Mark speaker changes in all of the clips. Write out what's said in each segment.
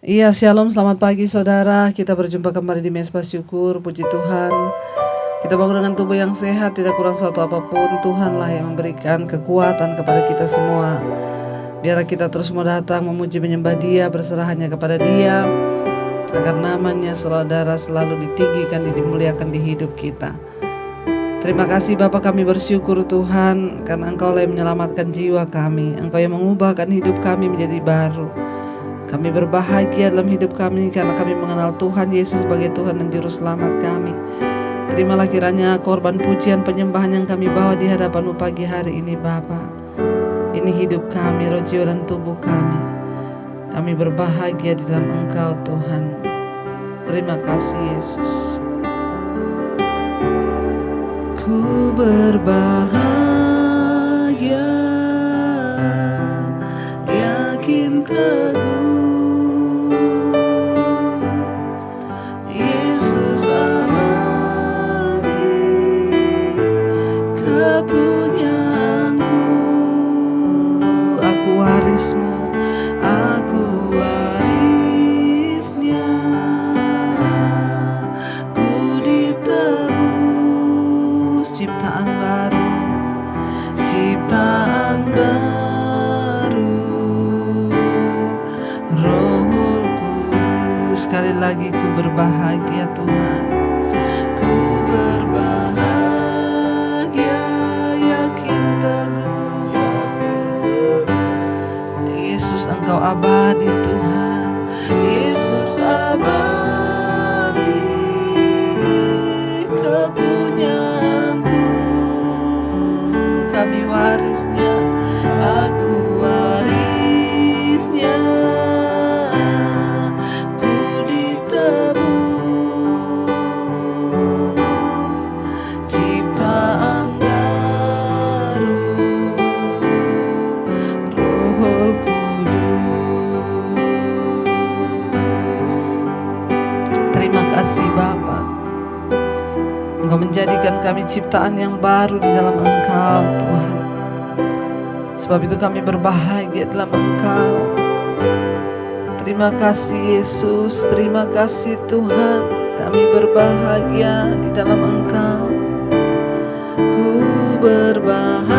Speaker 1: Iya, shalom, selamat pagi saudara. Kita berjumpa kembali di Mesbah Syukur. Puji Tuhan, kita bangun dengan tubuh yang sehat, tidak kurang suatu apapun. Tuhanlah yang memberikan kekuatan kepada kita semua. Biarlah kita terus mau datang memuji menyembah Dia, berserah hanya kepada Dia, agar namanya saudara selalu ditinggikan, dimuliakan di hidup kita. Terima kasih Bapa, kami bersyukur Tuhan, karena Engkau yang menyelamatkan jiwa kami. Engkau yang mengubahkan hidup kami menjadi baru. Kami berbahagia dalam hidup kami karena kami mengenal Tuhan Yesus sebagai Tuhan dan Juru Selamat kami. Terimalah kiranya korban pujian penyembahan yang kami bawa di hadapan-Mu pagi hari ini Bapa. Ini hidup kami, roh jiwa dan tubuh kami. Kami berbahagia di dalam Engkau Tuhan. Terima kasih Yesus. Ku berbahagia, yakin teguh, Yesus abadi, kepunyaanku. Aku warismu, aku warisnya. Ku ditebus ciptaan baru, ciptaan baru. Roh Kudus, sekali lagi ku berbahagia Tuhan. Ku berbahagia, yakin teguh, Yesus Engkau abadi Tuhan. Yesus abadi, kepunyaanku. Kami warisnya, aku warisnya. Ku ditebus ciptaan baru, Roh Kudus. Terima kasih Bapa, Engkau menjadikan kami ciptaan yang baru di dalam Engkau Tuhan. Sebab itu kami berbahagia dalam Engkau. Terima kasih Yesus, terima kasih Tuhan. Kami berbahagia di dalam Engkau. Ku berbahagia,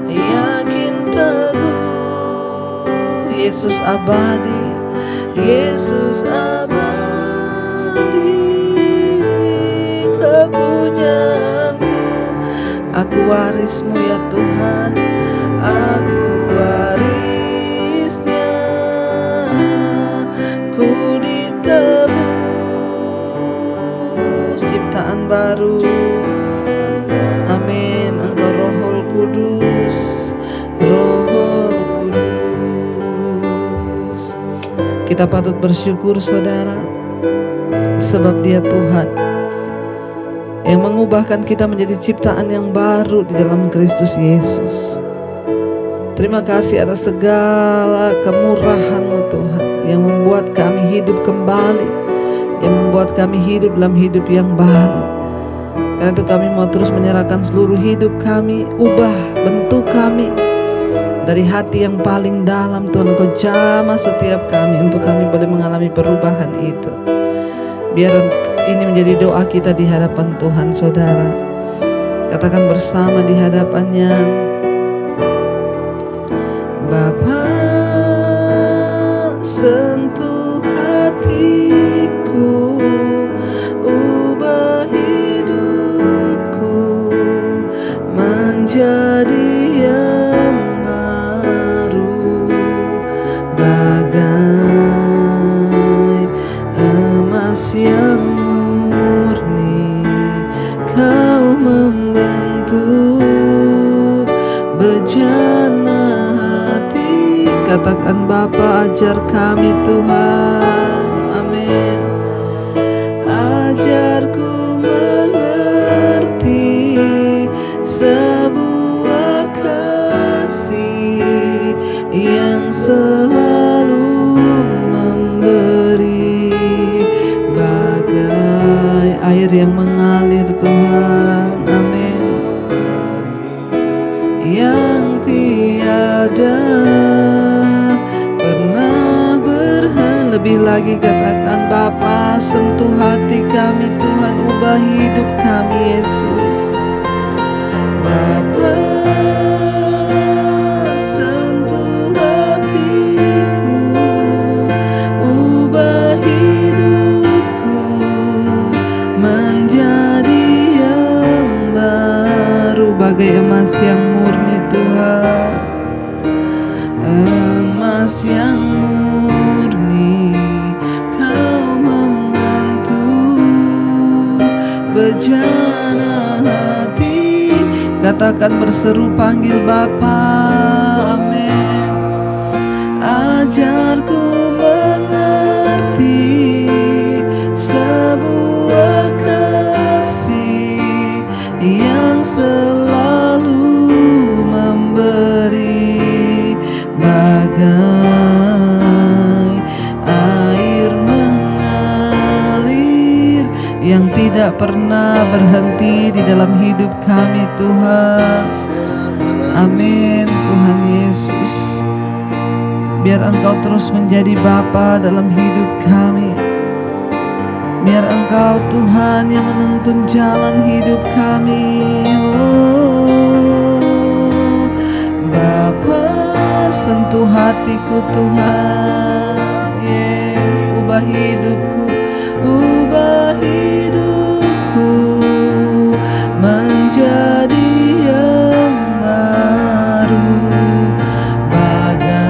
Speaker 1: yakin teguh, Yesus abadi, Yesus abadi, kepunyaanku. Aku warismu ya Tuhan, aku warisnya. Ku ditebus ciptaan baru. Amin. Engkau Roh Kudus, Roh Kudus. Kita patut bersyukur saudara, sebab Dia Tuhan yang mengubahkan kita menjadi ciptaan yang baru di dalam Kristus Yesus. Terima kasih atas segala kemurahan-Mu Tuhan, yang membuat kami hidup kembali, yang membuat kami hidup dalam hidup yang baru. Karena itu kami mau terus menyerahkan seluruh hidup kami, ubah bentuk kami dari hati yang paling dalam Tuhan. Engkau jamah setiap kami untuk kami boleh mengalami perubahan itu. Biar ini menjadi doa kita di hadapan Tuhan saudara. Katakan bersama di hadapannya, Bapa, sentuh hatiku, ubah hidupku menjadi yang baru, bagai emas yang murni. Kau membentuk bejana hati. Katakan Bapa, ajar kami Tuhan. Amin. Ajarku mengerti sebuah kasih yang selalu memberi, bagai air yang mengalir Tuhan. Amin. Yang tiada lagi katakan, Bapa sentuh hati kami Tuhan, ubah hidup kami Yesus. Bapa sentuh hatiku, ubah hidupku menjadi yang baru, bagai emas yang murni Tuhan, emas yang murni. Kau membentuk bejana hati, katakan berseru panggil Bapa. Amin. Ajarku mengerti sebuah kasih yang selalu memberi, bagai air mengalir yang tidak pernah berhenti di dalam hidup kami Tuhan. Amin Tuhan Yesus. Biar Engkau terus menjadi Bapa dalam hidup kami. Biar Engkau Tuhan yang menuntun jalan hidup kami. Oh, Bapa sentuh hatiku Tuhan. Yes, ubah hidupku, ubah hidupku menjadi yang baru, bagai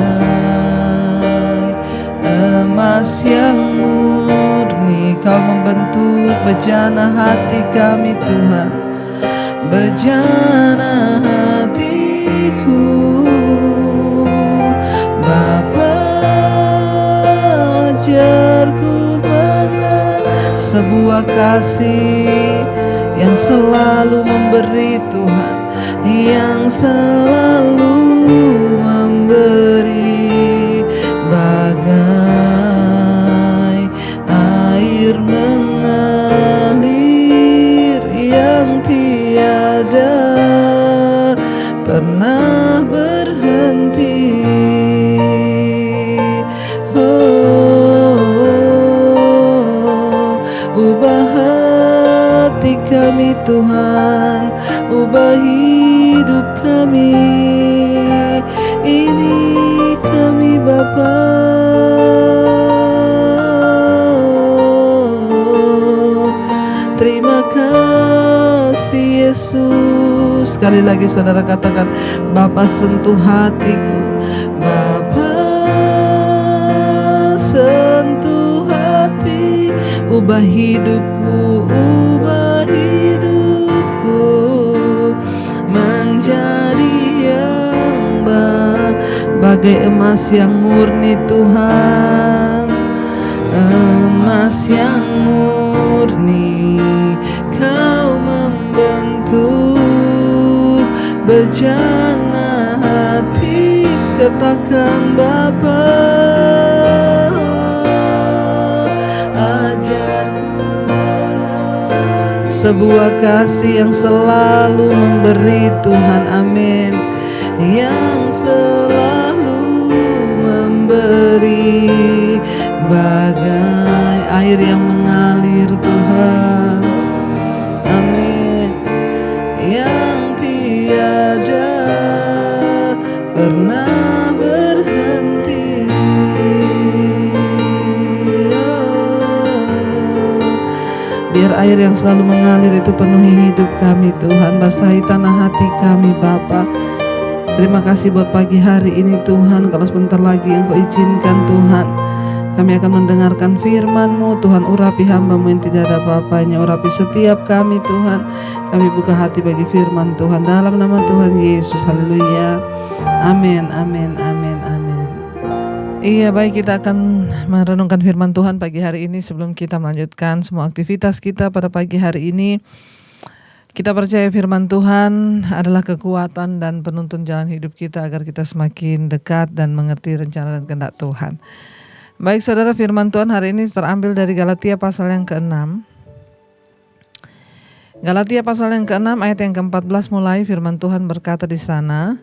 Speaker 1: emas yang murni. Kau membentuk bejana hati kami Tuhan, bejana hatiku. Bapa ajarku mengerti sebuah kasih yang selalu memberi Tuhan, yang selalu memberi, bagai air mengalir yang tiada pernah berhenti. Oh, ubah hati kami Tuhan, ubah hidup kami. Ini kami Bapa. Terima kasih Yesus. Sekali lagi saudara katakan, Bapa sentuh hatiku, Bapa sentuh hati, ubah hidupku, ubah hidupku menjadi yang bagai emas yang murni Tuhan, emas yang murni. Kau membentuk bejana hati, katakan Bapa ajarku mengerti sebuah kasih yang selalu memberi Tuhan. Amin. Yang selalu memberi, bagai air yang mengalir Tuhan. Amin. Yang tiada pernah berhenti. Biar air yang selalu mengalir itu penuhi hidup kami Tuhan, basahi tanah hati kami Bapa. Terima kasih buat pagi hari ini Tuhan. Kalau sebentar lagi Engkau izinkan Tuhan, kami akan mendengarkan firman-Mu. Tuhan, urapi hamba-Mu yang tidak ada apa-apanya, urapi setiap kami Tuhan. Kami buka hati bagi firman Tuhan dalam nama Tuhan Yesus. Haleluya. Amin, amin, amin, amin. Iya, baik, kita akan merenungkan firman Tuhan pagi hari ini. Sebelum kita melanjutkan semua aktivitas kita pada pagi hari ini, kita percaya firman Tuhan adalah kekuatan dan penuntun jalan hidup kita agar kita semakin dekat dan mengerti rencana dan kehendak Tuhan. Baik saudara, firman Tuhan hari ini terambil dari Galatia pasal yang ke-6. Galatia pasal yang ke-6 ayat yang ke-14 mulai, firman Tuhan berkata di sana,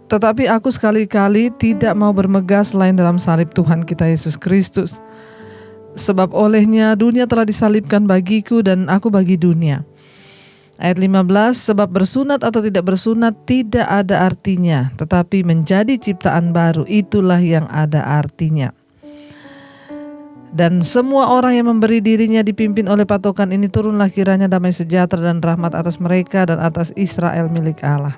Speaker 1: Tetapi aku sekali-kali tidak mau bermegah selain dalam salib Tuhan kita Yesus Kristus. Sebab olehnya dunia telah disalibkan bagiku dan aku bagi dunia. Ayat 15, sebab bersunat atau tidak bersunat tidak ada artinya, tetapi menjadi ciptaan baru itulah yang ada artinya. Dan semua orang yang memberi dirinya dipimpin oleh patokan ini, turunlah kiranya damai sejahtera dan rahmat atas mereka dan atas Israel milik Allah.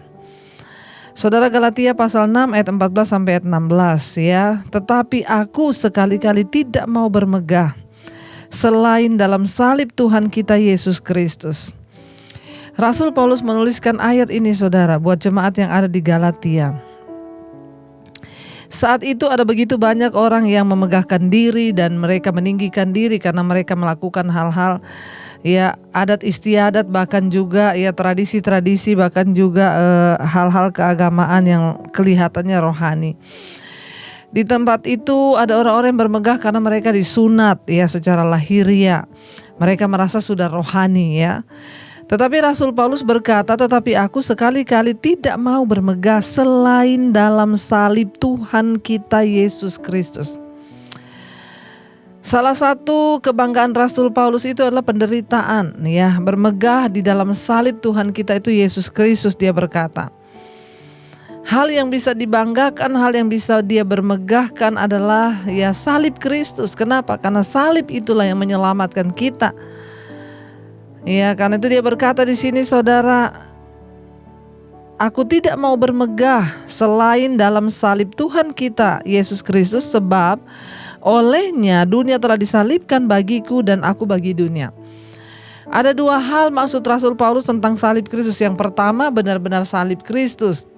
Speaker 1: Saudara, Galatia pasal 6 ayat 14 sampai ayat 16 ya. Tetapi aku sekali-kali tidak mau bermegah selain dalam salib Tuhan kita Yesus Kristus. Rasul Paulus menuliskan ayat ini saudara buat jemaat yang ada di Galatia. Saat itu ada begitu banyak orang yang memegahkan diri dan mereka meninggikan diri karena mereka melakukan hal-hal ya adat istiadat, bahkan juga ya tradisi-tradisi, bahkan juga hal-hal keagamaan yang kelihatannya rohani. Di tempat itu ada orang-orang yang bermegah karena mereka disunat ya secara lahiriah. Mereka merasa sudah rohani ya. Tetapi Rasul Paulus berkata, tetapi aku sekali-kali tidak mau bermegah selain dalam salib Tuhan kita Yesus Kristus. Salah satu kebanggaan Rasul Paulus itu adalah penderitaan ya, bermegah di dalam salib Tuhan kita itu Yesus Kristus. Dia berkata, hal yang bisa dibanggakan, hal yang bisa dia bermegahkan adalah ya salib Kristus. Kenapa? Karena salib itulah yang menyelamatkan kita. Ya, karena itu dia berkata di sini saudara, aku tidak mau bermegah selain dalam salib Tuhan kita Yesus Kristus, sebab olehnya dunia telah disalibkan bagiku dan aku bagi dunia. Ada dua hal maksud Rasul Paulus tentang salib Kristus. Yang pertama, benar-benar salib Kristus.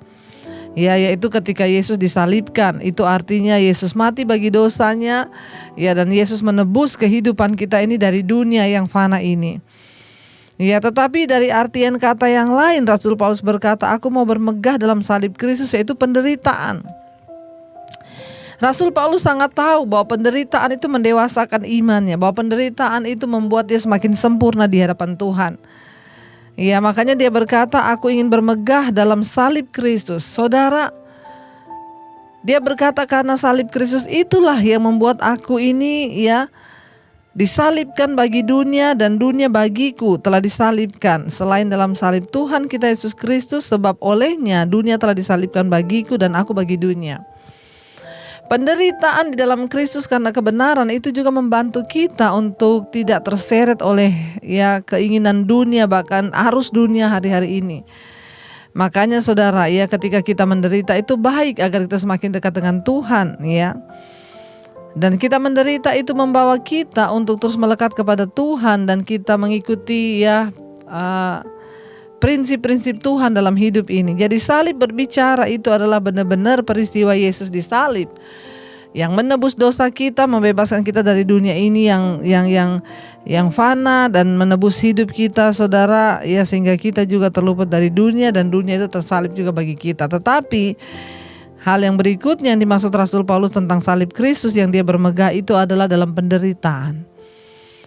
Speaker 1: Ya, yaitu ketika Yesus disalibkan, itu artinya Yesus mati bagi dosanya, ya, dan Yesus menebus kehidupan kita ini dari dunia yang fana ini. Ya, tetapi dari artian kata yang lain, Rasul Paulus berkata, aku mau bermegah dalam salib Kristus, yaitu penderitaan. Rasul Paulus sangat tahu bahwa penderitaan itu mendewasakan imannya, bahwa penderitaan itu membuat dia semakin sempurna di hadapan Tuhan. Ya, makanya dia berkata, aku ingin bermegah dalam salib Kristus. Saudara, dia berkata karena salib Kristus itulah yang membuat aku ini ya disalibkan bagi dunia dan dunia bagiku, telah disalibkan selain dalam salib Tuhan kita Yesus Kristus, sebab olehnya dunia telah disalibkan bagiku dan aku bagi dunia. Penderitaan di dalam Kristus karena kebenaran itu juga membantu kita untuk tidak terseret oleh ya keinginan dunia, bahkan arus dunia hari-hari ini. Makanya saudara ya, ketika kita menderita itu baik agar kita semakin dekat dengan Tuhan ya. Dan kita menderita itu membawa kita untuk terus melekat kepada Tuhan dan kita mengikuti ya prinsip-prinsip Tuhan dalam hidup ini. Jadi salib berbicara itu adalah benar-benar peristiwa Yesus disalib yang menebus dosa kita, membebaskan kita dari dunia ini yang fana dan menebus hidup kita saudara ya, sehingga kita juga terluput dari dunia dan dunia itu tersalib juga bagi kita. Tetapi hal yang berikutnya yang dimaksud Rasul Paulus tentang salib Kristus yang dia bermegah itu adalah dalam penderitaan.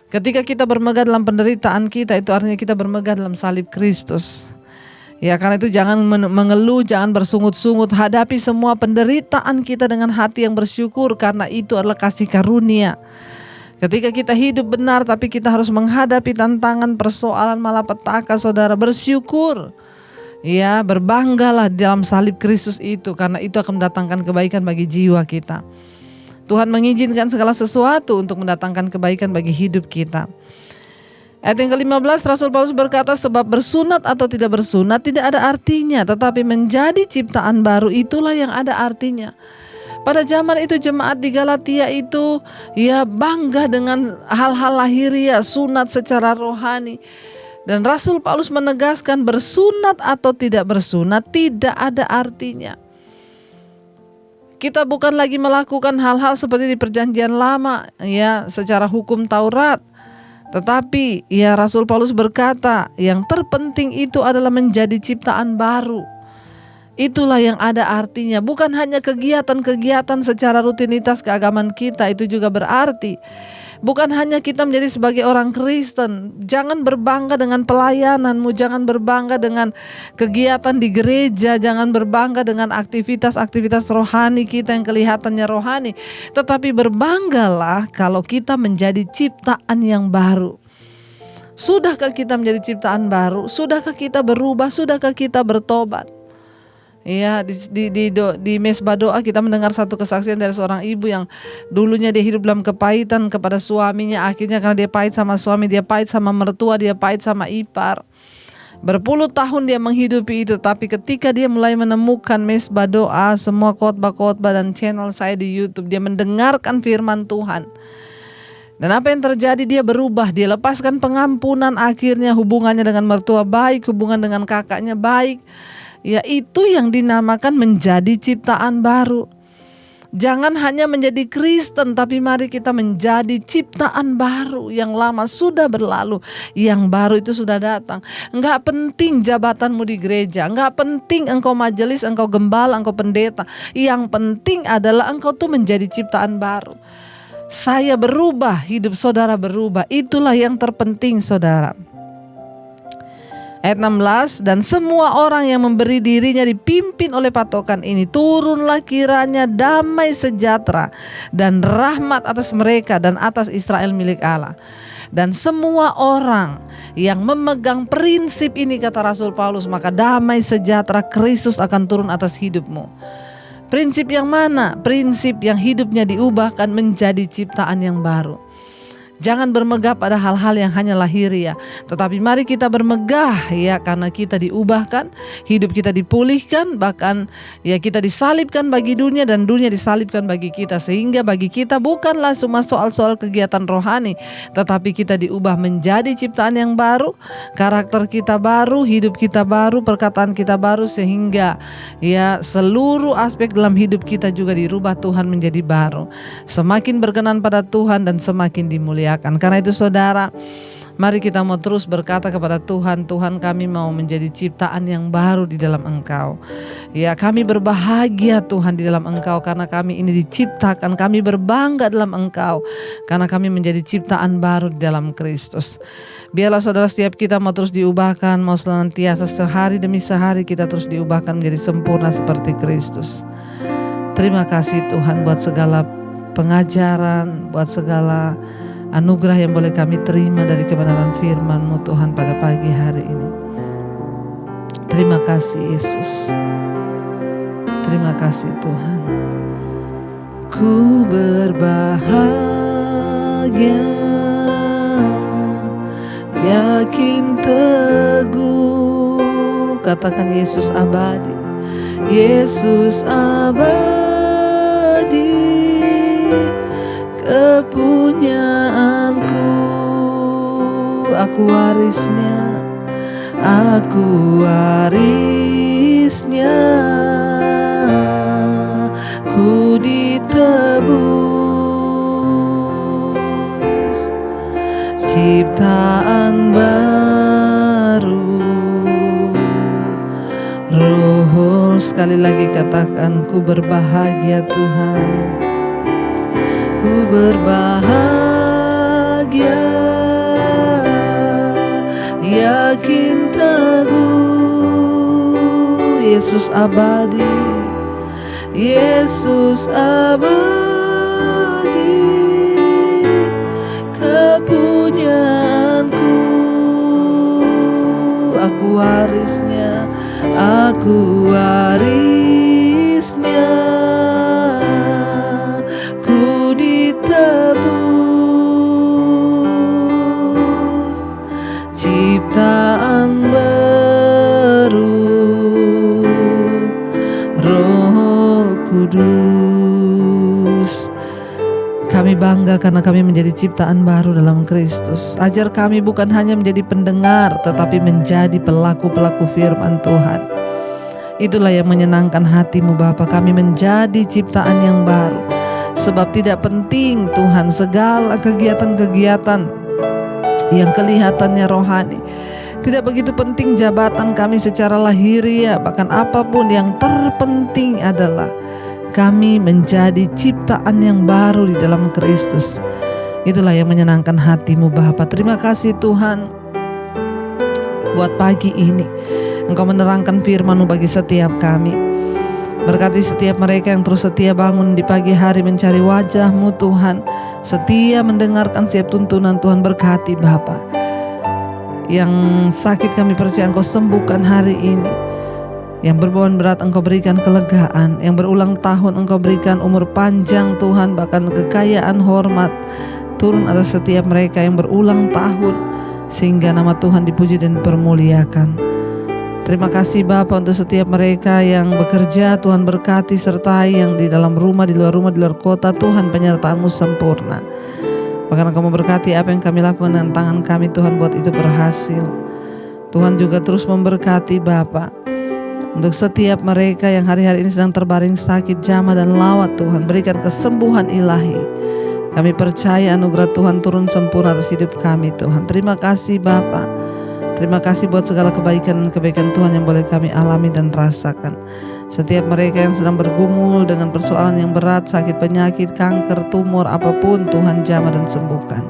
Speaker 1: Ketika kita bermegah dalam penderitaan kita, itu artinya kita bermegah dalam salib Kristus. Ya, karena itu jangan mengeluh, jangan bersungut-sungut, hadapi semua penderitaan kita dengan hati yang bersyukur, karena itu adalah kasih karunia. Ketika kita hidup benar tapi kita harus menghadapi tantangan, persoalan, malapetaka, saudara, bersyukur. Ya, berbanggalah dalam salib Kristus itu, karena itu akan mendatangkan kebaikan bagi jiwa kita. Tuhan mengizinkan segala sesuatu untuk mendatangkan kebaikan bagi hidup kita. Ayat yang ke-15, Rasul Paulus berkata, sebab bersunat atau tidak bersunat tidak ada artinya, tetapi menjadi ciptaan baru itulah yang ada artinya. Pada zaman itu jemaat di Galatia itu ya bangga dengan hal-hal lahiriah, sunat secara rohani. Dan Rasul Paulus menegaskan bersunat atau tidak bersunat tidak ada artinya. Kita bukan lagi melakukan hal-hal seperti di perjanjian lama ya secara hukum Taurat. Tetapi ya Rasul Paulus berkata yang terpenting itu adalah menjadi ciptaan baru. Itulah yang ada artinya. Bukan hanya kegiatan-kegiatan secara rutinitas keagamaan kita, itu juga berarti. Bukan hanya kita menjadi sebagai orang Kristen. Jangan berbangga dengan pelayananmu, jangan berbangga dengan kegiatan di gereja, jangan berbangga dengan aktivitas-aktivitas rohani kita yang kelihatannya rohani. Tetapi berbanggalah kalau kita menjadi ciptaan yang baru. Sudahkah kita menjadi ciptaan baru? Sudahkah kita berubah? Sudahkah kita bertobat? Ya, di mesbah doa kita mendengar satu kesaksian dari seorang ibu yang dulunya dia hidup dalam kepahitan kepada suaminya. Akhirnya karena dia pahit sama suami, dia pahit sama mertua, dia pahit sama ipar. Berpuluh tahun dia menghidupi itu, tapi ketika dia mulai menemukan mesbah doa, semua khotbah-khotbah dan channel saya di YouTube, dia mendengarkan firman Tuhan. Dan apa yang terjadi? Dia berubah, dia lepaskan pengampunan, akhirnya hubungannya dengan mertua baik, hubungan dengan kakaknya baik. Ya, itu yang dinamakan menjadi ciptaan baru. Jangan hanya menjadi Kristen, tapi mari kita menjadi ciptaan baru. Yang lama sudah berlalu, yang baru itu sudah datang. Enggak penting jabatanmu di gereja, enggak penting engkau majelis, engkau gembala, engkau pendeta. Yang penting adalah engkau tuh menjadi ciptaan baru. Saya berubah, hidup saudara berubah. Itulah yang terpenting, saudara. Ayat 16, dan semua orang yang memberi dirinya dipimpin oleh patokan ini, turunlah kiranya damai sejahtera dan rahmat atas mereka dan atas Israel milik Allah. Dan semua orang yang memegang prinsip ini, kata Rasul Paulus, maka damai sejahtera Kristus akan turun atas hidupmu. Prinsip yang mana? Prinsip yang hidupnya diubahkan menjadi ciptaan yang baru. Jangan bermegah pada hal-hal yang hanya lahiriah, tetapi mari kita bermegah ya karena kita diubahkan, hidup kita dipulihkan, bahkan ya kita disalibkan bagi dunia dan dunia disalibkan bagi kita, sehingga bagi kita bukanlah cuma soal-soal kegiatan rohani, tetapi kita diubah menjadi ciptaan yang baru, karakter kita baru, hidup kita baru, perkataan kita baru, sehingga ya seluruh aspek dalam hidup kita juga dirubah Tuhan menjadi baru, semakin berkenan pada Tuhan dan semakin dimuliakan. Karena itu saudara, mari kita mau terus berkata kepada Tuhan, Tuhan kami mau menjadi ciptaan yang baru di dalam Engkau. Ya, kami berbahagia Tuhan di dalam Engkau karena kami ini diciptakan, kami berbangga dalam Engkau karena kami menjadi ciptaan baru di dalam Kristus. Biarlah saudara setiap kita mau terus diubahkan, mau senantiasa sehari demi sehari kita terus diubahkan menjadi sempurna seperti Kristus. Terima kasih Tuhan buat segala pengajaran, buat segala anugerah yang boleh kami terima dari kebenaran firman-Mu Tuhan pada pagi hari ini. Terima kasih Yesus. Terima kasih Tuhan. Ku berbahagia, yakin teguh. Katakan Yesus abadi. Yesus abadi, kepunyaanku, aku warisnya, ku ditebus, ciptaan baru. Roh, sekali lagi katakan, ku berbahagia Tuhan. Ku berbahagia, yakin teguh. Yesus abadi, Yesus abadi, kepunyaanku, aku warisnya, aku warisnya. Tebus, ciptaan baru, Roh Kudus. Kami bangga karena kami menjadi ciptaan baru dalam Kristus. Ajar kami bukan hanya menjadi pendengar, tetapi menjadi pelaku-pelaku firman Tuhan. Itulah yang menyenangkan hati-Mu Bapa. Kami menjadi ciptaan yang baru. Sebab tidak penting Tuhan segala kegiatan-kegiatan yang kelihatannya rohani. Tidak begitu penting jabatan kami secara lahiriah, bahkan apapun, yang terpenting adalah kami menjadi ciptaan yang baru di dalam Kristus. Itulah yang menyenangkan hatimu Bapa. Terima kasih Tuhan buat pagi ini. Engkau menerangkan firman-Mu bagi setiap kami. Berkati setiap mereka yang terus setia bangun di pagi hari mencari wajah-Mu Tuhan. Setia mendengarkan setiap tuntunan Tuhan. Berkati Bapa. Yang sakit kami percaya Engkau sembuhkan hari ini. Yang berbauan berat Engkau berikan kelegaan. Yang berulang tahun Engkau berikan umur panjang Tuhan. Bahkan kekayaan hormat turun atas setiap mereka yang berulang tahun, sehingga nama Tuhan dipuji dan dipermuliakan. Terima kasih Bapa untuk setiap mereka yang bekerja. Tuhan berkati sertai yang di dalam rumah, di luar kota. Tuhan penyertaan-Mu sempurna. Bahkan Engkau memberkati apa yang kami lakukan dengan tangan kami Tuhan, buat itu berhasil. Tuhan juga terus memberkati Bapa untuk setiap mereka yang hari-hari ini sedang terbaring sakit, jamah dan lawat. Tuhan berikan kesembuhan ilahi. Kami percaya anugerah Tuhan turun sempurna atas hidup kami Tuhan. Terima kasih Bapa. Terima kasih buat segala kebaikan dan kebaikan Tuhan yang boleh kami alami dan rasakan. Setiap mereka yang sedang bergumul dengan persoalan yang berat, sakit, penyakit, kanker, tumor, apapun, Tuhan jamah dan sembuhkan.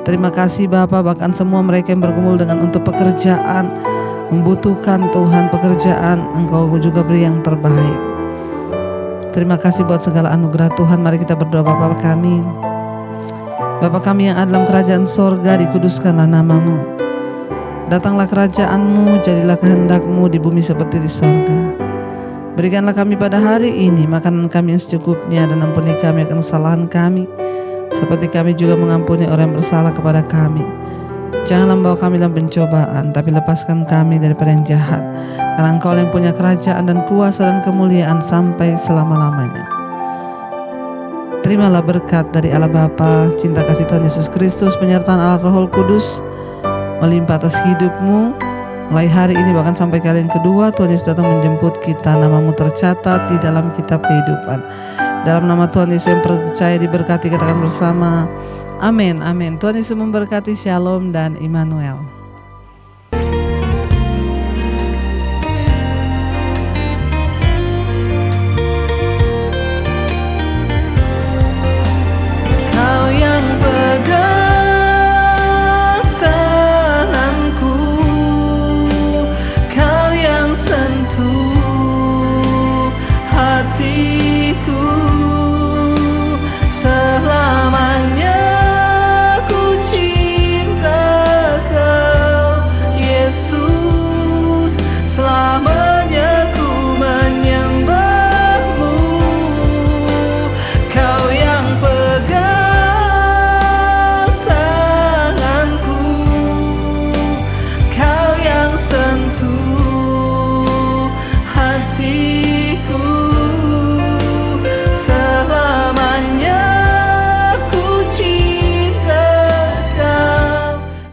Speaker 1: Terima kasih Bapa, bahkan semua mereka yang bergumul dengan untuk pekerjaan, membutuhkan Tuhan pekerjaan, Engkau juga beri yang terbaik. Terima kasih buat segala anugerah Tuhan. Mari kita berdoa. Bapa kami, Bapa kami yang ada dalam kerajaan sorga, dikuduskanlah nama-Mu. Datanglah kerajaan-Mu, jadilah kehendak-Mu di bumi seperti di sorga. Berikanlah kami pada hari ini makanan kami yang secukupnya, dan ampuni kami akan kesalahan kami, seperti kami juga mengampuni orang yang bersalah kepada kami. Janganlah membawa kami dalam pencobaan, tapi lepaskan kami daripada yang jahat. Karena Engkau yang punya kerajaan dan kuasa dan kemuliaan sampai selama-lamanya. Terimalah berkat dari Allah Bapa, cinta kasih Tuhan Yesus Kristus, penyertaan Allah Roh Kudus melimpah atas hidupmu. Mulai hari ini bahkan sampai kali yang kedua Tuhan Yesus datang menjemput kita, nama-Mu tercatat di dalam kitab kehidupan. Dalam nama Tuhan Yesus yang percaya diberkati, katakan bersama, amin, amin. Tuhan Yesus memberkati. Shalom dan Immanuel. Kau yang pegang tanganku, Kau yang sentuh hatiku, selamanya ku cinta Kau Yesus, selamanya ku menyembah-Mu. Kau yang pegang tanganku, Kau yang sentuh hati.